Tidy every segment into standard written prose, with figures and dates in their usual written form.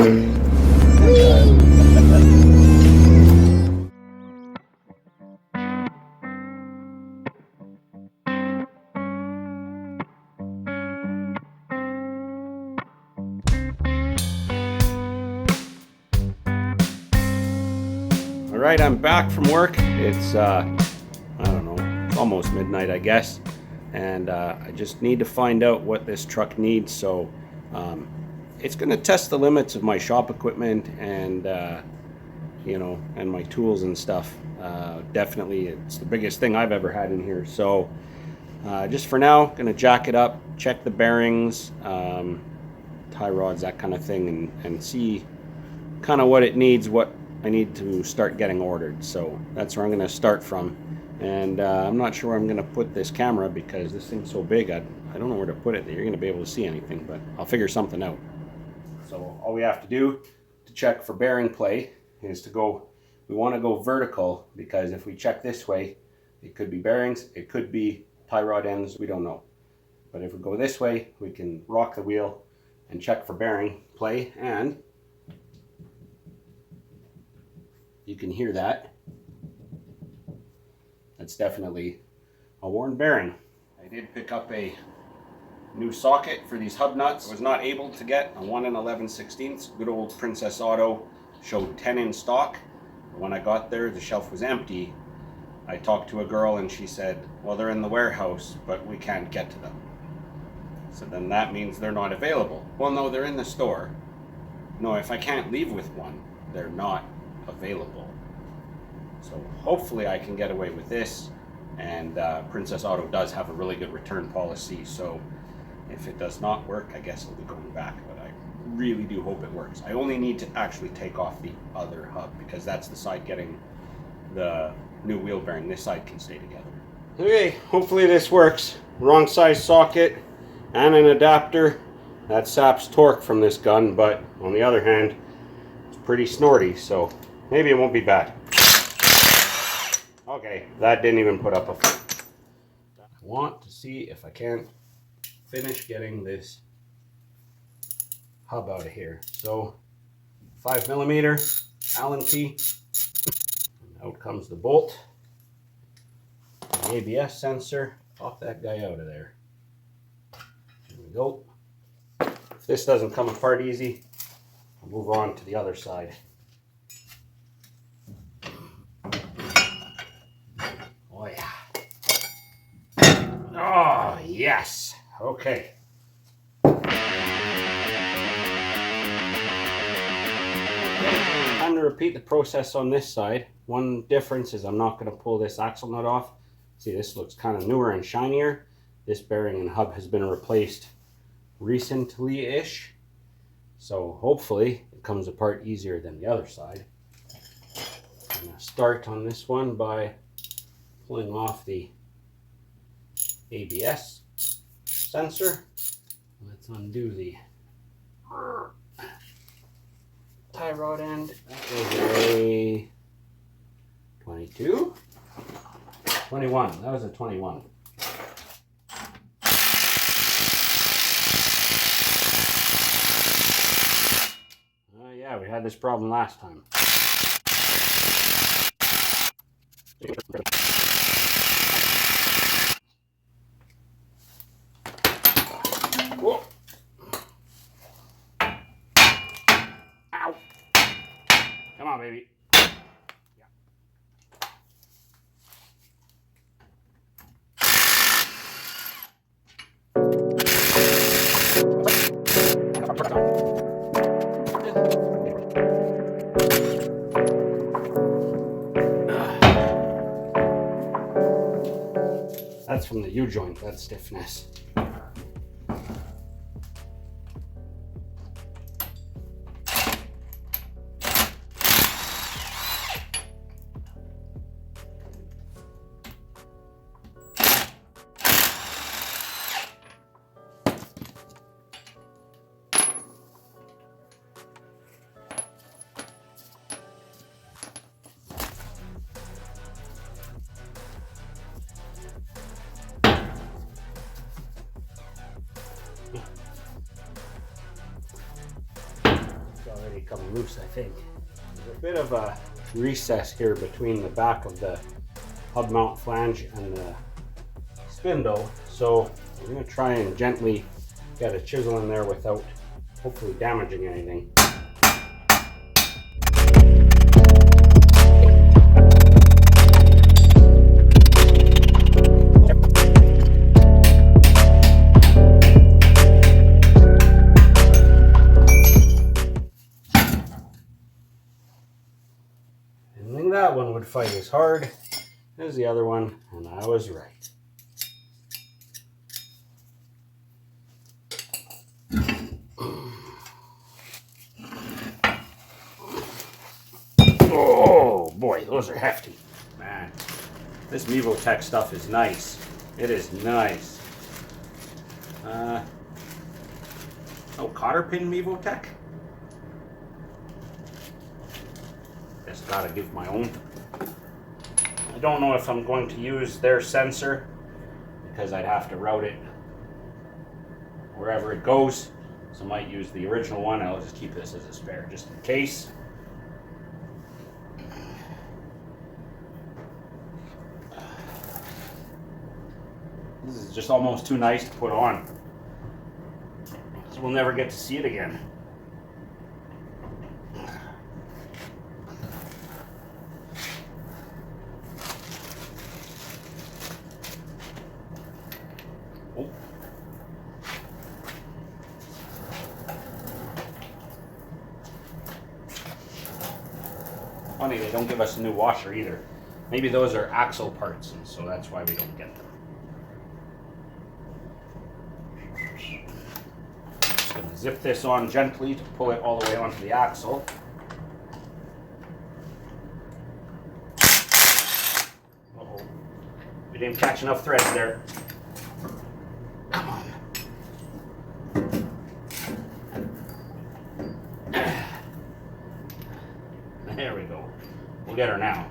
All right, I'm back from work. It's, I don't know, it's almost midnight, I guess. And I just need to find out what this truck needs. So it's going to test the limits of my shop equipment and, you know, and my tools and stuff. Definitely, it's the biggest thing I've ever had in here. So just for now, going to jack it up, check the bearings, tie rods, that kind of thing, and see kind of what it needs, what I need to start getting ordered. So that's where I'm going to start from. And I'm not sure where I'm going to put this camera because this thing's so big, I don't know where to put it that you're going to be able to see anything, but I'll figure something out. So all we have to do to check for bearing play is to go, we want to go vertical, because if we check this way, it could be bearings, it could be tie rod ends, we don't know. But if we go this way, we can rock the wheel and check for bearing play, and you can hear that. That's definitely a worn bearing. I did pick up a new socket for these hub nuts. I was not able to get a 1 11/16. Good old Princess Auto showed 10 in stock. When I got there, the shelf was empty. I talked to a girl and she said, well, they're in the warehouse, but we can't get to them. So then that means they're not available. Well, no, they're in the store. No, if I can't leave with one, they're not available. So hopefully I can get away with this, and Princess Auto does have a really good return policy, so if it does not work, I guess I'll be going back, but I really do hope it works. I only need to actually take off the other hub, because that's the side getting the new wheel bearing. This side can stay together. Okay, hopefully this works. Wrong size socket and an adapter. That saps torque from this gun, but on the other hand, it's pretty snorty, so maybe it won't be bad. Okay, that didn't even put up a fight. I want to see if I can't finish getting this hub out of here. So 5mm Allen key. And out comes the bolt. The ABS sensor. Pop that guy out of there. There we go. If this doesn't come apart easy, I'll move on to the other side. Oh yeah. Oh yes. Okay. Time to repeat the process on this side. One difference is I'm not going to pull this axle nut off. See, this looks kind of newer and shinier. This bearing and hub has been replaced recently-ish. So hopefully it comes apart easier than the other side. I'm going to start on this one by pulling off the ABS sensor. Let's undo the tie rod end. That was a 22? 21. That was a 21. Yeah, we had this problem last time. Whoa. Ow. Come on, baby. That's from the U-joint, that stiffness. already coming loose, I think. There's a bit of a recess here between the back of the hub mount flange and the spindle, so I'm going to try and gently get a chisel in there without hopefully damaging anything. Didn't think that one would fight as hard as the other one, and I was right. Oh boy, those are hefty. Man, this Mevotech stuff is nice. It is nice. Oh, cotter pin Mevotech? Just gotta give my own. I don't know if I'm going to use their sensor because I'd have to route it wherever it goes. So I might use the original one. I'll just keep this as a spare just in case. This is just almost too nice to put on. So we'll never get to see it again. Oh. Funny, they don't give us a new washer either. Maybe those are axle parts, and so that's why we don't get them. Just gonna zip this on gently to pull it all the way onto the axle. Uh-oh. We didn't catch enough threads there. Come on. There we go. We'll get her now.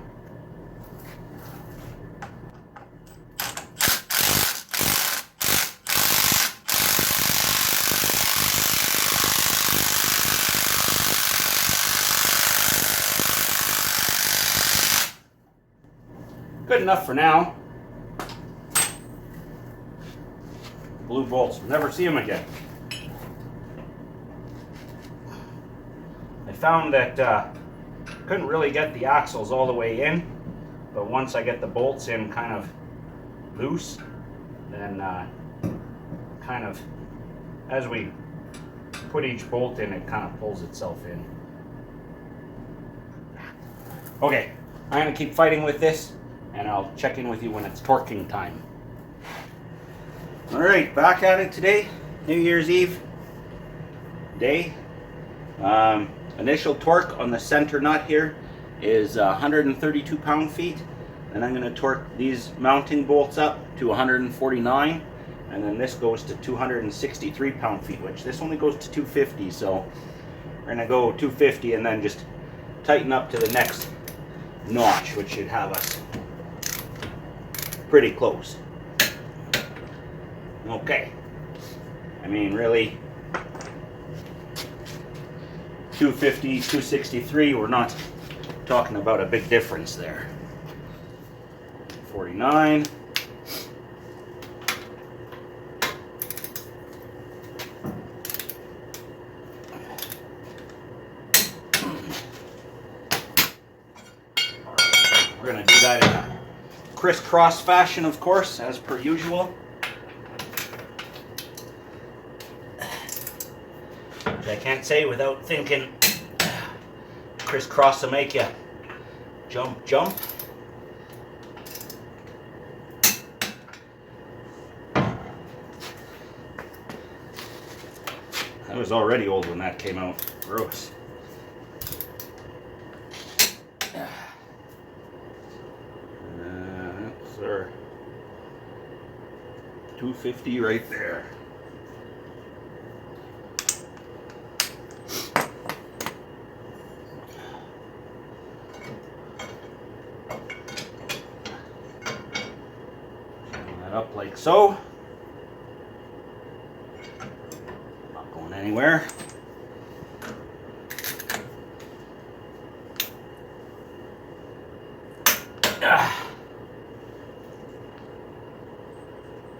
Good enough for now. Blue bolts, we'll never see them again. I found that couldn't really get the axles all the way in, but once I get the bolts in kind of loose, then kind of as we put each bolt in, it kind of pulls itself in. Okay, I'm gonna keep fighting with this, and I'll check in with you when it's torquing time. All right, back at it today, New Year's Eve day. Initial torque on the center nut here is 132 pound-feet, and I'm going to torque these mounting bolts up to 149, and then this goes to 263 pound-feet, which this only goes to 250, so we're going to go 250 and then just tighten up to the next notch, which should have us pretty close. Okay, I mean really 250, 263, we're not talking about a big difference there. 49. We're going to do that in a crisscross fashion, of course, as per usual. Which I can't say without thinking crisscross will make you jump, jump. I was already old when that came out. Gross. That's our 250 right there. Up like so. Not going anywhere.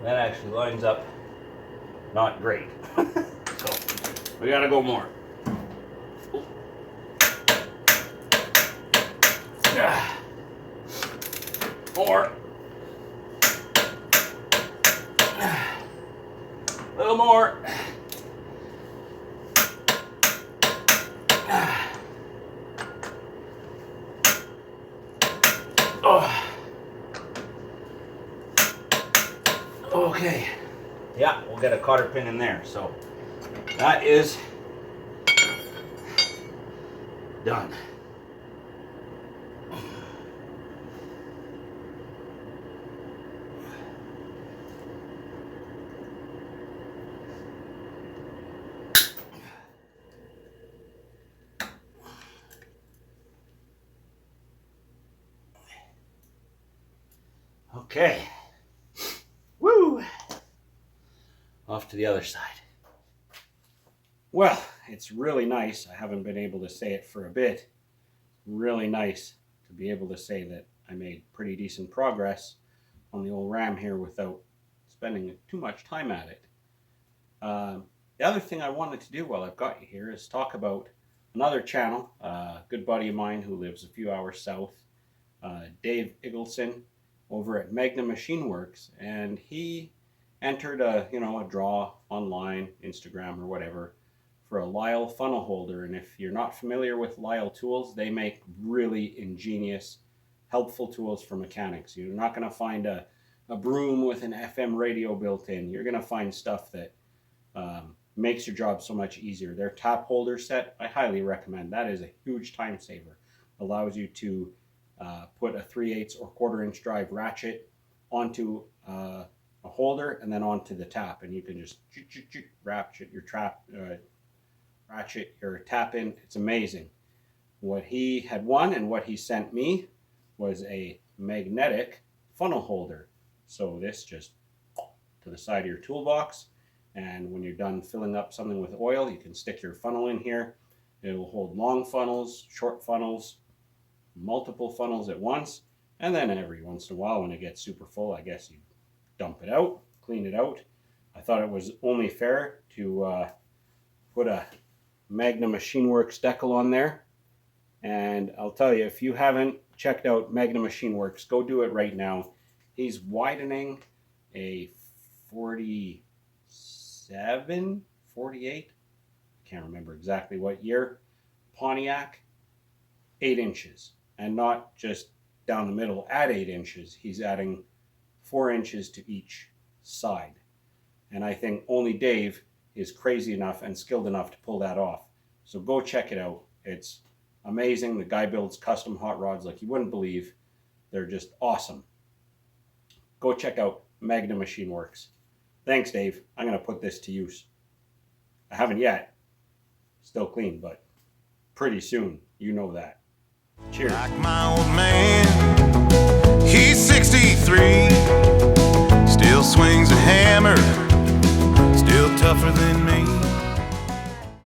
That actually lines up not great. So we gotta go more. More. A little more. Oh. Okay. Yeah, we'll get a cotter pin in there. So that is done. Okay. Woo! Off to the other side. Well, it's really nice. I haven't been able to say it for a bit. Really nice to be able to say that I made pretty decent progress on the old ram here without spending too much time at it. The other thing I wanted to do while I've got you here is talk about another channel, a good buddy of mine who lives a few hours south, Dave Eagleson, over at Magnum Machine Works, and he entered a draw online, Instagram or whatever, for a Lisle funnel holder. And if you're not familiar with Lisle tools, they make really ingenious, helpful tools for mechanics. You're not going to find a broom with an FM radio built in. You're going to find stuff that makes your job so much easier. Their tap holder set, I highly recommend. That is a huge time saver. Allows you to put a 3/8 or 1/4 inch drive ratchet onto a holder and then onto the tap, and you can just ratchet your tap in. It's amazing. What he had won and what he sent me was a magnetic funnel holder. So this just to the side of your toolbox, and when you're done filling up something with oil, you can stick your funnel in here. It will hold long funnels, short funnels, multiple funnels at once, and then every once in a while when it gets super full, I guess you dump it out, clean it out. I thought it was only fair to put a Magnum Machine Works decal on there. And I'll tell you, if you haven't checked out Magnum Machine Works, go do it right now. He's widening a 47, 48, I can't remember exactly what year, Pontiac, 8 inches. And not just down the middle at 8 inches. He's adding 4 inches to each side. And I think only Dave is crazy enough and skilled enough to pull that off. So go check it out. It's amazing. The guy builds custom hot rods like you wouldn't believe. They're just awesome. Go check out Magnum Machine Works. Thanks, Dave. I'm going to put this to use. I haven't yet. Still clean, but pretty soon. You know that. Cheers. Like my old man, he's 63, still swings a hammer, still tougher than me.